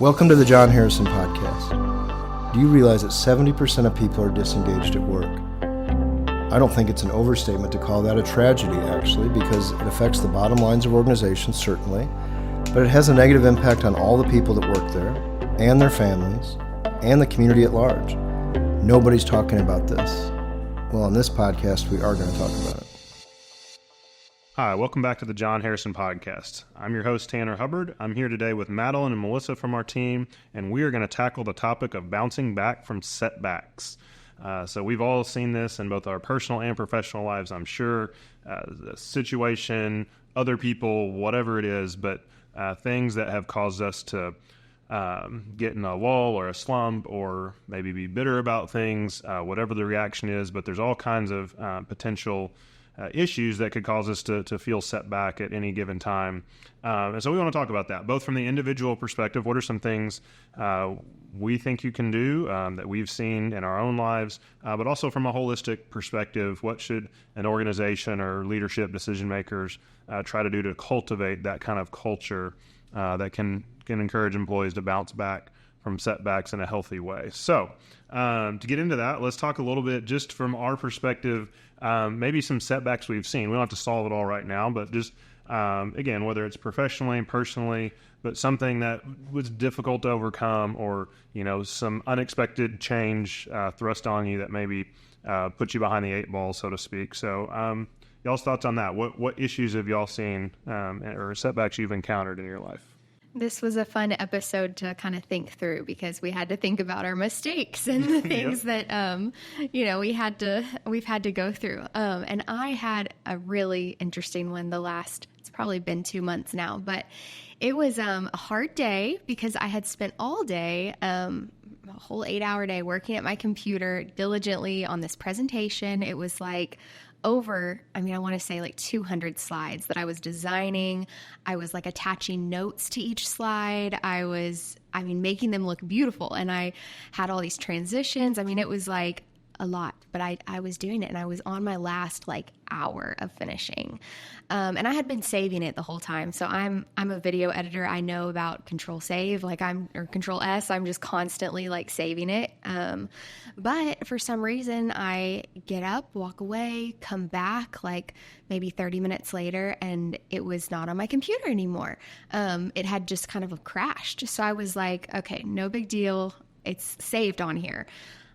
Welcome to the John Harrison Podcast. Do you realize that 70% of people are disengaged at work? I don't think it's an overstatement to call that a tragedy, actually, because it affects the bottom lines of organizations, certainly, but it has a negative impact on all the people that work there, and their families, and the community at large. Nobody's talking about this. Well, on this podcast, we are going to talk about it. Hi, welcome back to the John Harrison Podcast. I'm your host, Tanner Hubbard. I'm here today with Madeline and Melissa from our team, and we are going to tackle the topic of bouncing back from setbacks. So we've all seen this in both our personal and professional lives, I'm sure. The situation, other people, whatever it is, but things that have caused us to get in a lull or a slump or maybe be bitter about things, whatever the reaction is. But there's all kinds of potential issues that could cause us to feel set back at any given time. And so we want to talk about that, both from the individual perspective. What are some things we think you can do that we've seen in our own lives, but also from a holistic perspective, what should an organization or leadership decision makers try to do to cultivate that kind of culture that can encourage employees to bounce back from setbacks in a healthy way. So to get into that, let's talk a little bit just from our perspective, maybe some setbacks we've seen. We don't have to solve it all right now, but just, again, whether it's professionally and personally, but something that was difficult to overcome or, some unexpected change thrust on you that maybe put you behind the eight ball, so to speak. So y'all's thoughts on that. What issues have y'all seen or setbacks you've encountered in your life? This was a fun episode to kind of think through because we had to think about our mistakes and the things that, we've had to go through. And I had a really interesting one it's probably been 2 months now, but it was a hard day because I had spent all day, a whole 8-hour day working at my computer diligently on this presentation. It was like I want to say like 200 slides that I was designing. I was like attaching notes to each slide. Making them look beautiful. And I had all these transitions. It was like a lot, but I was doing it and I was on my last hour of finishing. And I had been saving it the whole time. So I'm a video editor. I know about Control Save, or Control S. I'm just constantly saving it. But for some reason I get up, walk away, come back maybe 30 minutes later, and it was not on my computer anymore. It had just kind of crashed. So I was like, okay, no big deal. It's saved on here.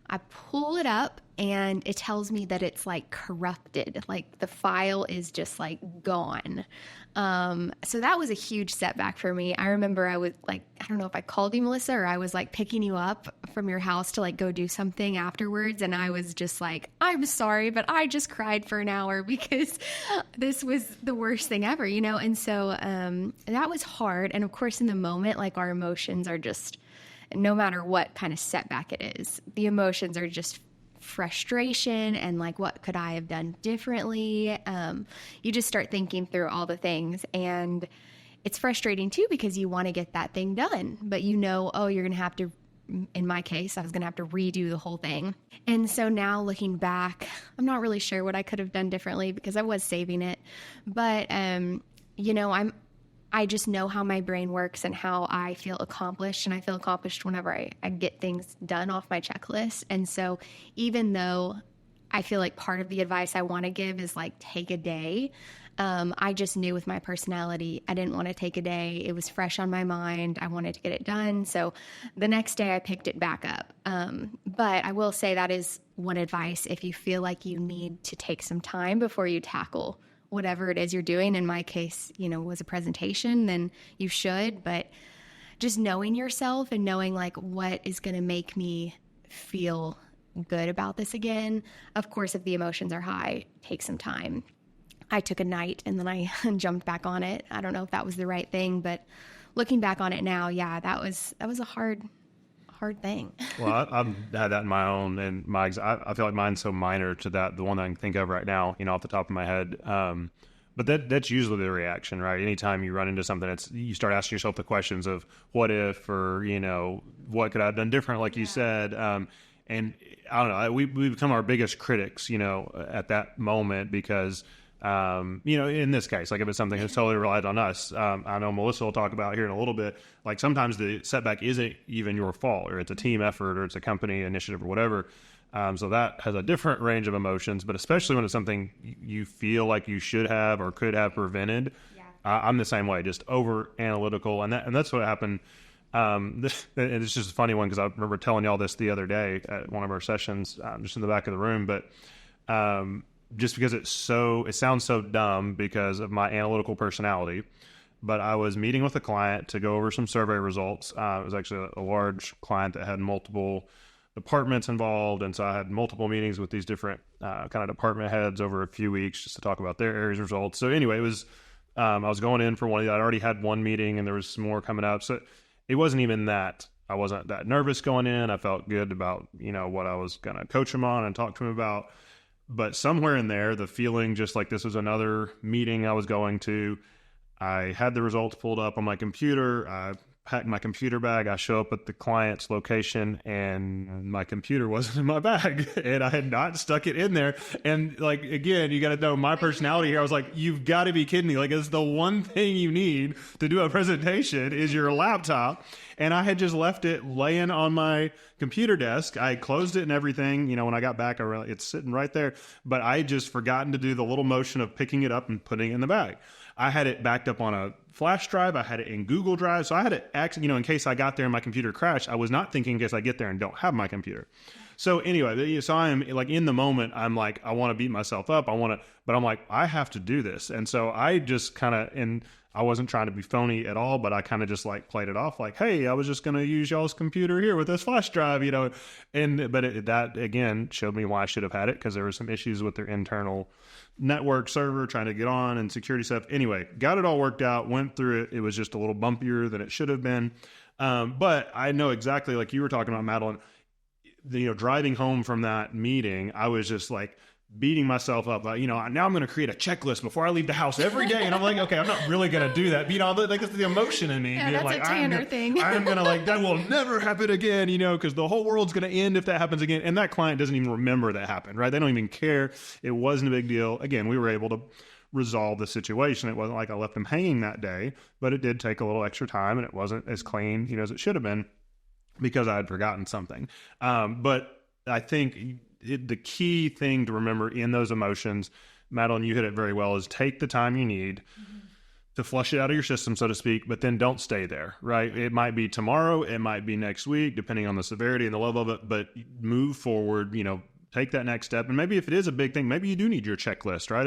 I pull it up and it tells me that it's corrupted. The file is just gone. So that was a huge setback for me. I remember I was I don't know if I called you, Melissa, or I was picking you up from your house to go do something afterwards. And I was just I'm sorry, but I just cried for an hour because this was the worst thing ever, And so, that was hard. And of course in the moment, our emotions are just, no matter what kind of setback it is, the emotions are just frustration and what could I have done differently? You just start thinking through all the things, and it's frustrating too because you want to get that thing done, but you're going to have to, in my case, I was going to have to redo the whole thing. And so now looking back, I'm not really sure what I could have done differently because I was saving it, but I just know how my brain works and how I feel accomplished, and I feel accomplished whenever I get things done off my checklist. And so even though I feel part of the advice I want to give is take a day, I just knew with my personality, I didn't want to take a day. It was fresh on my mind. I wanted to get it done. So the next day I picked it back up. But I will say that is one advice. If you feel like you need to take some time before you tackle whatever it is you're doing, in my case, was a presentation, then you should, but just knowing yourself and knowing what is going to make me feel good about this again. Of course, if the emotions are high, take some time. I took a night and then I jumped back on it. I don't know if that was the right thing, but looking back on it now, yeah, that was a hard thing. Well, I've had that in my own, and I feel like mine's so minor to that, the one that I can think of right now, off the top of my head. But that's usually the reaction, right? Anytime you run into something, you start asking yourself the questions of what if, or, what could I have done different, like you said. And I don't know, we become our biggest critics, at that moment because In this case, like if it's something that's totally relied on us, I know Melissa will talk about here in a little bit, like sometimes the setback isn't even your fault, or it's a team effort, or it's a company initiative or whatever. So that has a different range of emotions, but especially when it's something you feel like you should have or could have prevented. Yeah. I'm the same way, just over analytical. And that's what happened. And it's just a funny one, because I remember telling y'all this the other day at one of our sessions, just in the back of the room, but, just because it sounds so dumb because of my analytical personality, but I was meeting with a client to go over some survey results. It was actually a large client that had multiple departments involved. And so I had multiple meetings with these different kind of department heads over a few weeks just to talk about their areas of results. So anyway, it was, I was going in for one. I'd already had one meeting and there was some more coming up. So it wasn't even that. I wasn't that nervous going in. I felt good about, what I was going to coach him on and talk to him about. But somewhere in there, the feeling just like this was another meeting I was going to, I had the results pulled up on my computer. I packed my computer bag. I show up at the client's location and my computer wasn't in my bag and I had not stuck it in there. And like, again, you got to know my personality here. I was like, you've got to be kidding me. Like, it's the one thing you need to do a presentation is your laptop. And I had just left it laying on my computer desk. I closed it and everything. When I got back, it's sitting right there. But I had just forgotten to do the little motion of picking it up and putting it in the bag. I had it backed up on a flash drive. I had it in Google Drive. So I had it, in case I got there and my computer crashed. I was not thinking in case I get there and don't have my computer. So anyway, so I am like in the moment, I'm like, I want to beat myself up. But I'm like, I have to do this. And so I just kind of, and I wasn't trying to be phony at all, but I kind of just like played it off like, hey, I was just going to use y'all's computer here with this flash drive, but that again showed me why I should have had it, because there were some issues with their internal network server trying to get on and security stuff. Anyway, got it all worked out, went through it. It was just a little bumpier than it should have been. But I know exactly, like you were talking about, Madeline, driving home from that meeting, I was just like beating myself up. Now I'm going to create a checklist before I leave the house every day. And I'm like, okay, I'm not really going to do that. But, like, it's the emotion in me. Yeah, that's like, a Tanner thing. I'm going to that will never happen again, because the whole world's going to end if that happens again. And that client doesn't even remember that happened, right? They don't even care. It wasn't a big deal. Again, we were able to resolve the situation. It wasn't like I left them hanging that day, but it did take a little extra time and it wasn't as clean, as it should have been, because I had forgotten something. But I think the key thing to remember in those emotions, Madeline, you hit it very well, is take the time you need to flush it out of your system, so to speak, but then don't stay there, right? It might be tomorrow, it might be next week, depending on the severity and the level of it, but move forward, take that next step. And maybe if it is a big thing, maybe you do need your checklist, right?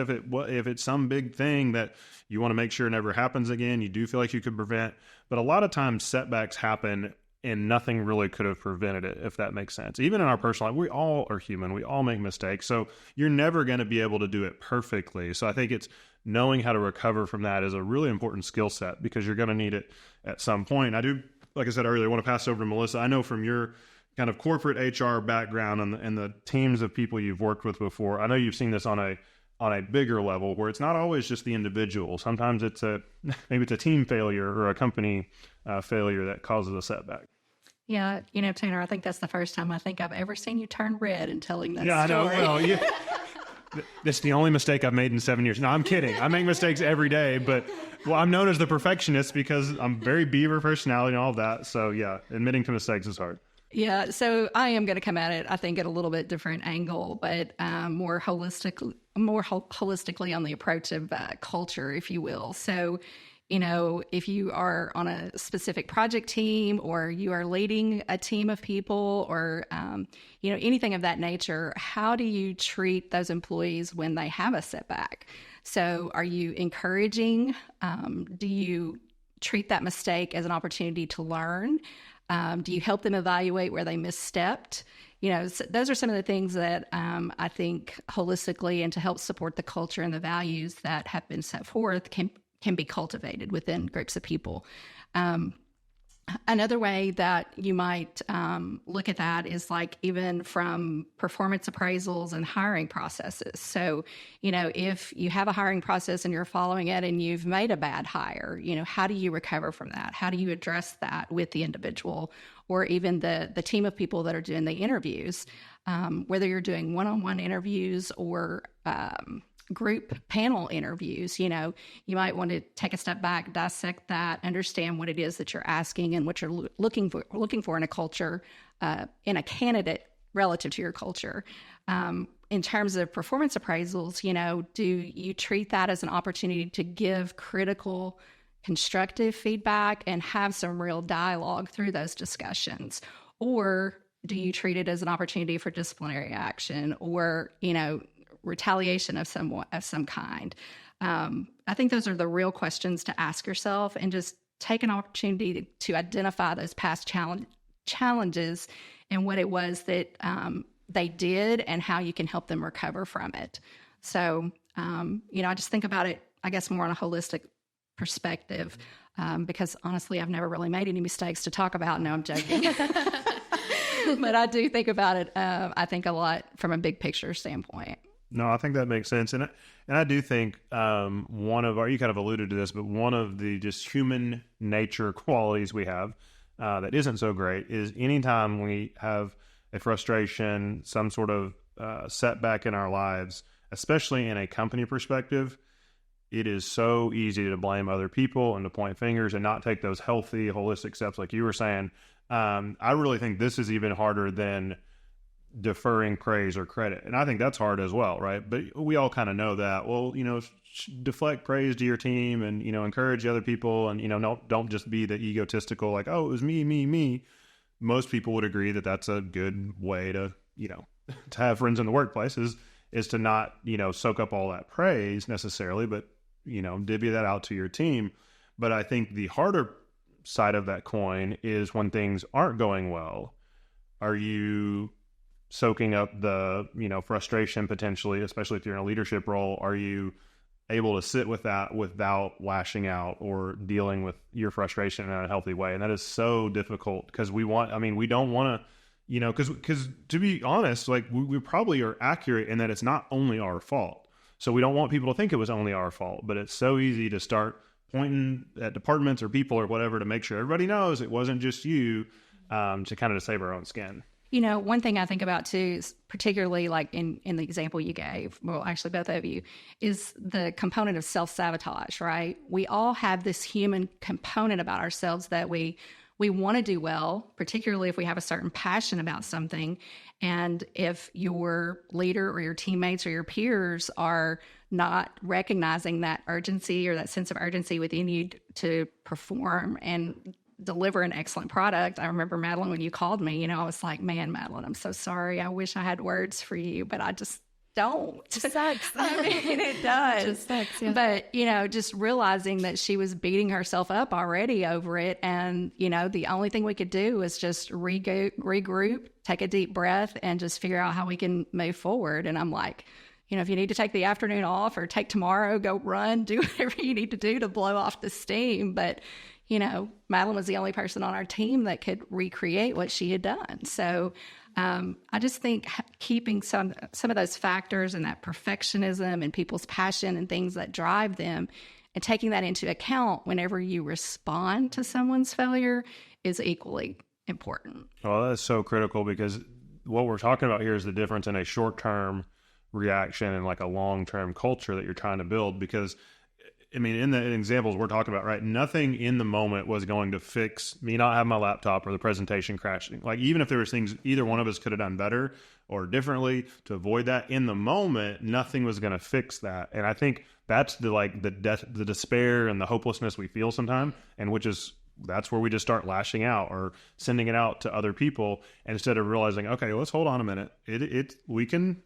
If it's some big thing that you want to make sure never happens again, you do feel like you could prevent. But a lot of times setbacks happen and nothing really could have prevented it, if that makes sense. Even in our personal life, we all are human. We all make mistakes. So you're never going to be able to do it perfectly. So I think it's knowing how to recover from that is a really important skill set, because you're going to need it at some point. I do, like I said earlier, I want to pass over to Melissa. I know from your kind of corporate HR background and the teams of people you've worked with before, I know you've seen this on a bigger level where it's not always just the individual. Sometimes maybe it's a team failure or a company failure that causes a setback. Yeah, Tanner, I think that's the first time I think I've ever seen you turn red in telling that story. Yeah, I know. Well, that's the only mistake I've made in 7 years. No, I'm kidding. I make mistakes every day, but I'm known as the perfectionist because I'm very beaver personality and all of that. So yeah, admitting to mistakes is hard. Yeah, so I am going to come at it, I think, at a little bit different angle, but more holistically on the approach of culture, if you will. So, if you are on a specific project team or you are leading a team of people or, anything of that nature, how do you treat those employees when they have a setback? So are you encouraging? Do you treat that mistake as an opportunity to learn? Do you help them evaluate where they misstepped? So those are some of the things that I think holistically and to help support the culture and the values that have been set forth can be cultivated within groups of people. Another way that you might look at that is like even from performance appraisals and hiring processes. So, if you have a hiring process and you're following it and you've made a bad hire, how do you recover from that? How do you address that with the individual or even the team of people that are doing the interviews, whether you're doing one-on-one interviews or group panel interviews. You might want to take a step back, dissect that, understand what it is that you're asking and what you're looking for in a culture, in a candidate relative to your culture. In terms of performance appraisals, do you treat that as an opportunity to give critical, constructive feedback and have some real dialogue through those discussions? Or do you treat it as an opportunity for disciplinary action or, retaliation of some kind? I think those are the real questions to ask yourself, and just take an opportunity to identify those past challenges and what it was that they did and how you can help them recover from it. So, I just think about it, I guess, more on a holistic perspective, because honestly, I've never really made any mistakes to talk about. No, I'm joking. But I do think about it, I think a lot from a big picture standpoint. No, I think that makes sense. And I do think you kind of alluded to this, but one of the just human nature qualities we have that isn't so great is anytime we have a frustration, some sort of setback in our lives, especially in a company perspective, it is so easy to blame other people and to point fingers and not take those healthy, holistic steps like you were saying. I really think this is even harder than deferring praise or credit. And I think that's hard as well, right? But we all kind of know that. Well, deflect praise to your team and, encourage other people and, don't just be the egotistical, like, oh, it was me, me, me. Most people would agree that that's a good way to, to have friends in the workplace is to not, soak up all that praise necessarily, but, divvy that out to your team. But I think the harder side of that coin is when things aren't going well. Are you soaking up the, frustration potentially, especially if you're in a leadership role? Are you able to sit with that without lashing out or dealing with your frustration in a healthy way? And that is so difficult because we don't want to, because to be honest, like we probably are accurate in that it's not only our fault. So we don't want people to think it was only our fault, but it's so easy to start pointing at departments or people or whatever to make sure everybody knows it wasn't just you, to kind of save our own skin. One thing I think about too, is particularly like in the example you gave, well, actually both of you, is the component of self-sabotage, right? We all have this human component about ourselves that we want to do well, particularly if we have a certain passion about something. And if your leader or your teammates or your peers are not recognizing that urgency or that sense of urgency within you to perform and deliver an excellent product. I remember, Madeline, when you called me, I was like, man, Madeline, I'm so sorry. I wish I had words for you, but I just don't. It sucks. I mean, it does. It just sucks, yeah. But, just realizing that she was beating herself up already over it. And, the only thing we could do is just regroup, take a deep breath, and just figure out how we can move forward. And I'm like, if you need to take the afternoon off or take tomorrow, go run, do whatever you need to do to blow off the steam. But, Madeline was the only person on our team that could recreate what she had done. So I just think keeping some of those factors and that perfectionism and people's passion and things that drive them and taking that into account whenever you respond to someone's failure is equally important. Well, that's so critical because what we're talking about here is the difference in a short-term reaction and like a long-term culture that you're trying to build. Because in the examples we're talking about, right, nothing in the moment was going to fix me not having my laptop or the presentation crashing. Like, even if there was things either one of us could have done better or differently to avoid that in the moment, nothing was going to fix that. And I think that's the despair and the hopelessness we feel sometimes, and that's where we just start lashing out or sending it out to other people instead of realizing, okay, let's hold on a minute. We can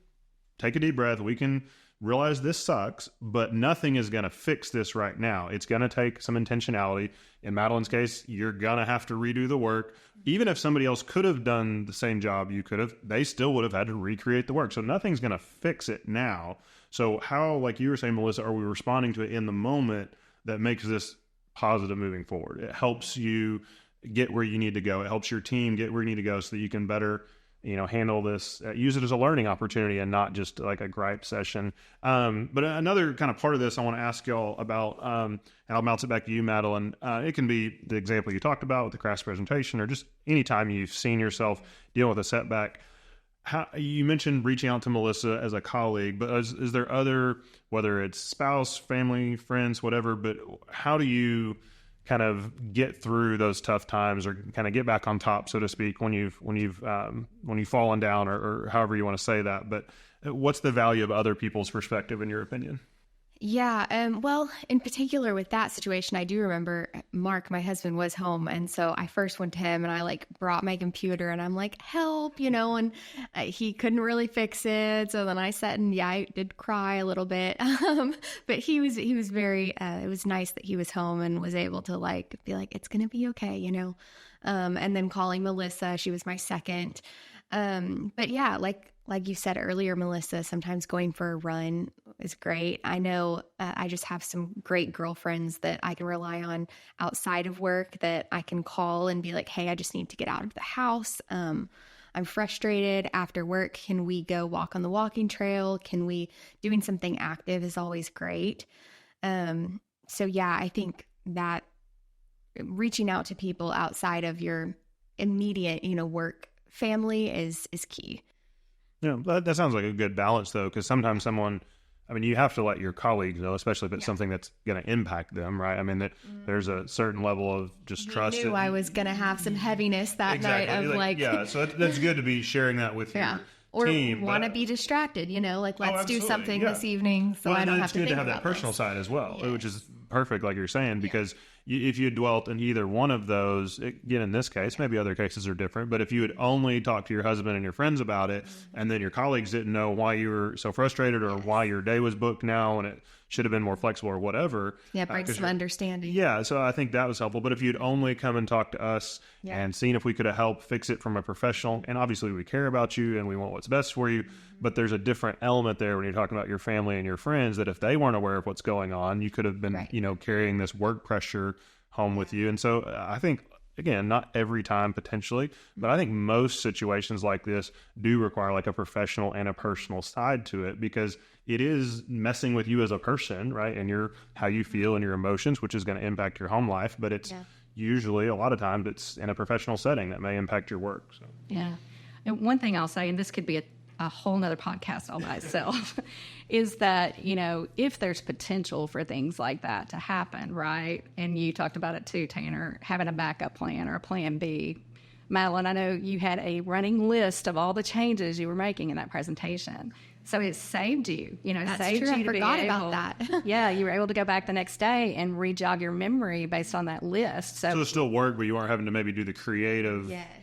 take a deep breath. We can realize this sucks, but nothing is going to fix this right now. It's going to take some intentionality. In Madeline's case, you're going to have to redo the work. Even if somebody else could have done the same job you could have, they still would have had to recreate the work. So nothing's going to fix it now. So how, like you were saying, Melissa, are we responding to it in the moment that makes this positive moving forward? It helps you get where you need to go. It helps your team get where you need to go so that you can better handle this, use it as a learning opportunity and not just like a gripe session. But another kind of part of this I want to ask y'all about, and I'll bounce it back to you, Madeline. It can be the example you talked about with the crash presentation or just anytime you've seen yourself deal with a setback. How, you mentioned reaching out to Melissa as a colleague, but is there other, whether it's spouse, family, friends, whatever, but how do you kind of get through those tough times or kind of get back on top, so to speak, when you've fallen down or however you want to say that? But what's the value of other people's perspective in your opinion? Yeah. Well, in particular with that situation, I do remember Mark, my husband, was home. And so I first went to him and I like brought my computer and I'm like, help, and he couldn't really fix it. So then I sat and I did cry a little bit. But he was very, it was nice that he was home and was able to like be like, it's going to be okay, and then calling Melissa, she was my second. But yeah, like you said earlier, Melissa, sometimes going for a run is great. I know I just have some great girlfriends that I can rely on outside of work that I can call and be like, hey, I just need to get out of the house. I'm frustrated after work. Can we go walk on the walking trail? Doing something active is always great. So yeah, I think that reaching out to people outside of your immediate, work family is key. Yeah, that sounds like a good balance, though, because sometimes you have to let your colleagues know, especially if it's something that's going to impact them, right? I mean, there's a certain level of just trust. I knew I was going to have some heaviness that night of yeah, so that's good to be sharing that with your team. Or want to be distracted, let's do something this evening so I don't have to think about it. It's good to have that personal side as well, which is perfect, like you're saying, because if you had dwelt in either one of those, again, in this case, maybe other cases are different, but if you had only talked to your husband and your friends about it, and then your colleagues didn't know why you were so frustrated or why your day was booked now and it should have been more flexible or whatever. Yeah, bring some understanding. Yeah, so I think that was helpful. But if you'd only come and talk to us and seen if we could have helped fix it from a professional, and obviously we care about you and we want what's best for you, but there's a different element there when you're talking about your family and your friends that if they weren't aware of what's going on, you could have been, carrying this work pressure home with you. And so I think, again, not every time potentially, but I think most situations like this do require like a professional and a personal side to it, because it is messing with you as a person, right? And how you feel and your emotions, which is going to impact your home life, but it's usually a lot of times it's in a professional setting that may impact your work. So. Yeah. And one thing I'll say, and this could be a whole nother podcast all by itself, is that, if there's potential for things like that to happen, right? And you talked about it too, Tanner, having a backup plan or a plan B. Madeline, I know you had a running list of all the changes you were making in that presentation. So it saved you, That's saved true. you I to forgot be able, about that. Yeah, you were able to go back the next day and re-jog your memory based on that list. So it still worked, but you weren't having to maybe do the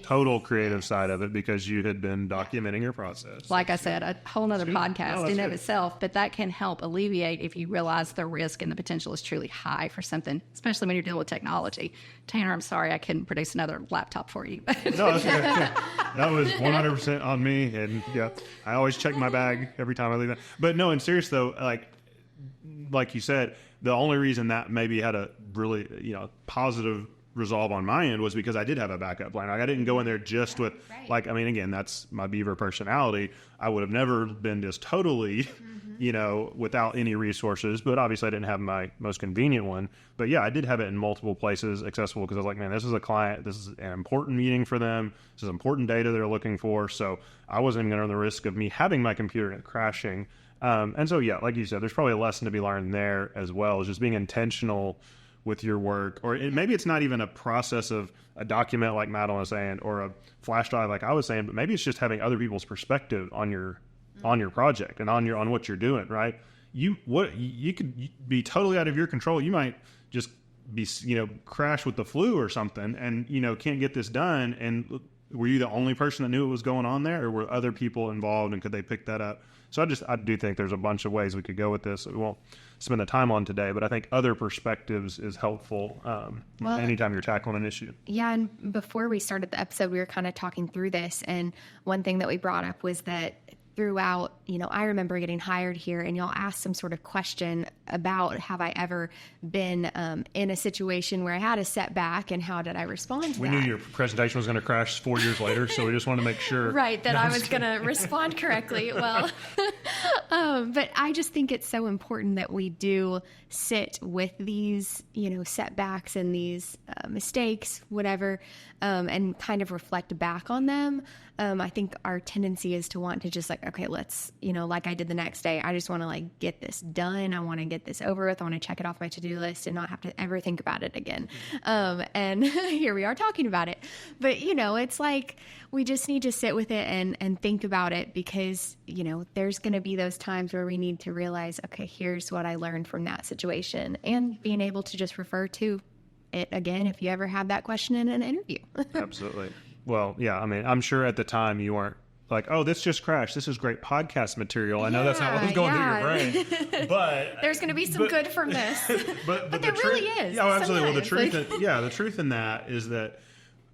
total creative side of it because you had been documenting your process. Like I said, a whole nother podcast in and of itself, but that can help alleviate if you realize the risk and the potential is truly high for something, especially when you're dealing with technology. Tanner, I'm sorry I couldn't produce another laptop for you. No, that's okay. That was 100% on me, and I always check my bag every time I leave that. But no, in serious though, like you said, the only reason that maybe had a really positive resolve on my end was because I did have a backup plan. Like I didn't go in there just with again, that's my beaver personality. I would have never been just totally without any resources, but obviously I didn't have my most convenient one. But yeah, I did have it in multiple places accessible because I was like, man, this is a client, this is an important meeting for them, this is important data they're looking for. So I wasn't even going to run the risk of me having my computer crashing. And so, like you said, there's probably a lesson to be learned there as well, is just being intentional with your work. Or maybe it's not even a process of a document like Madeline was saying, or a flash drive like I was saying, but maybe it's just having other people's perspective on your project and on what you're doing, right? You could be totally out of your control. You might just be, crash with the flu or something and, can't get this done. And were you the only person that knew what was going on there, or were other people involved and could they pick that up? So I do think there's a bunch of ways we could go with this that we won't spend the time on today, but I think other perspectives is helpful anytime you're tackling an issue. Yeah, and before we started the episode, we were kind of talking through this, and one thing that we brought up was that throughout, I remember getting hired here and y'all asked some sort of question about have I ever been in a situation where I had a setback and how did I respond to that? We knew your presentation was going to crash 4 years later, so we just wanted to make sure. Right, that I was going to respond correctly. Well, but I just think it's so important that we do sit with these, setbacks and these mistakes, whatever, and kind of reflect back on them. I think our tendency is to want to just okay, let's, like I did the next day, I just want to get this done. I want to get this over with. I want to check it off my to-do list and not have to ever think about it again. And here we are talking about it. But, it's we just need to sit with it and think about it because, there's going to be those times where we need to realize, okay, here's what I learned from that situation, and being able to just refer to it again if you ever have that question in an interview. Absolutely. Well, yeah, I mean, I'm sure at the time you weren't oh, this just crashed. This is great podcast material. I know that's not what was going through your brain, but there's going to be some good from this. but there really is. Yeah, absolutely. Well, the truth in that is that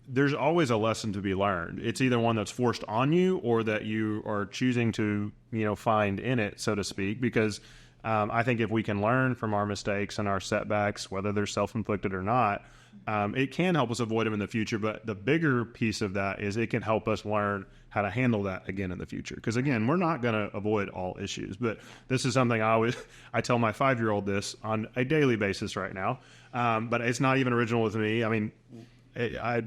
there's always a lesson to be learned. It's either one that's forced on you or that you are choosing to, find in it, so to speak, because I think if we can learn from our mistakes and our setbacks, whether they're self-inflicted or not, it can help us avoid them in the future. But the bigger piece of that is it can help us learn how to handle that again in the future. Because again, we're not going to avoid all issues, but this is something I tell my 5-year-old this on a daily basis right now. But it's not even original with me. I mean, I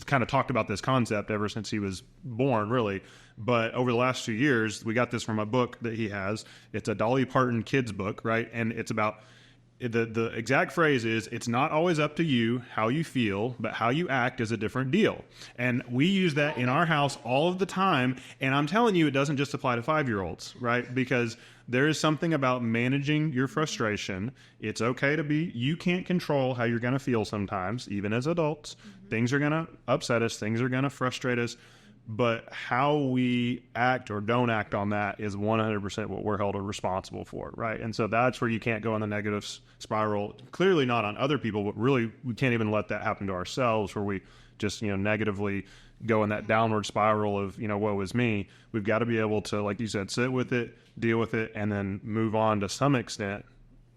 kind of talked about this concept ever since he was born, really. But over the last few years, we got this from a book that he has. It's a Dolly Parton kids book, right? And it's about the exact phrase is, it's not always up to you how you feel, but how you act is a different deal. And we use that in our house all of the time. And I'm telling you, it doesn't just apply to 5-year-olds, right? Because there is something about managing your frustration. It's okay to you can't control how you're going to feel sometimes, even as adults. Mm-hmm. Things are going to upset us. Things are going to frustrate us. But how we act or don't act on that is 100% what we're held responsible for, right? And so that's where you can't go in the negative spiral. Clearly not on other people, but really we can't even let that happen to ourselves where we just, negatively go in that downward spiral of, woe is me. We've got to be able to, like you said, sit with it, deal with it, and then move on to some extent.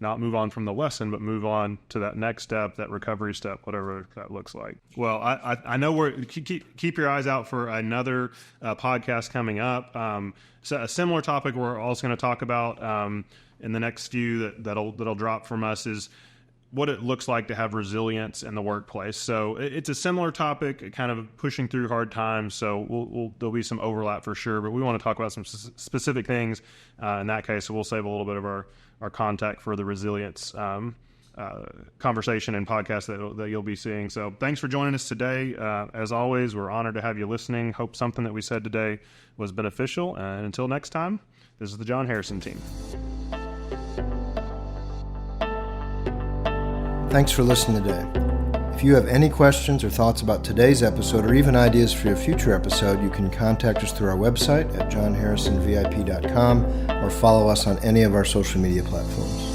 Not move on from the lesson, but move on to that next step, that recovery step, whatever that looks like. Well, I know keep your eyes out for another podcast coming up. So a similar topic we're also going to talk about in the next few that'll drop from us is what it looks like to have resilience in the workplace. So it's a similar topic, kind of pushing through hard times. So there'll be some overlap for sure, but we want to talk about some specific things in that case. So we'll save a little bit of our contact for the resilience conversation and podcast that you'll be seeing. So thanks for joining us today. As always, we're honored to have you listening. Hope something that we said today was beneficial. And until next time, this is the John Harrison team. Thanks for listening today. If you have any questions or thoughts about today's episode or even ideas for a future episode, you can contact us through our website at johnharrisonvip.com or follow us on any of our social media platforms.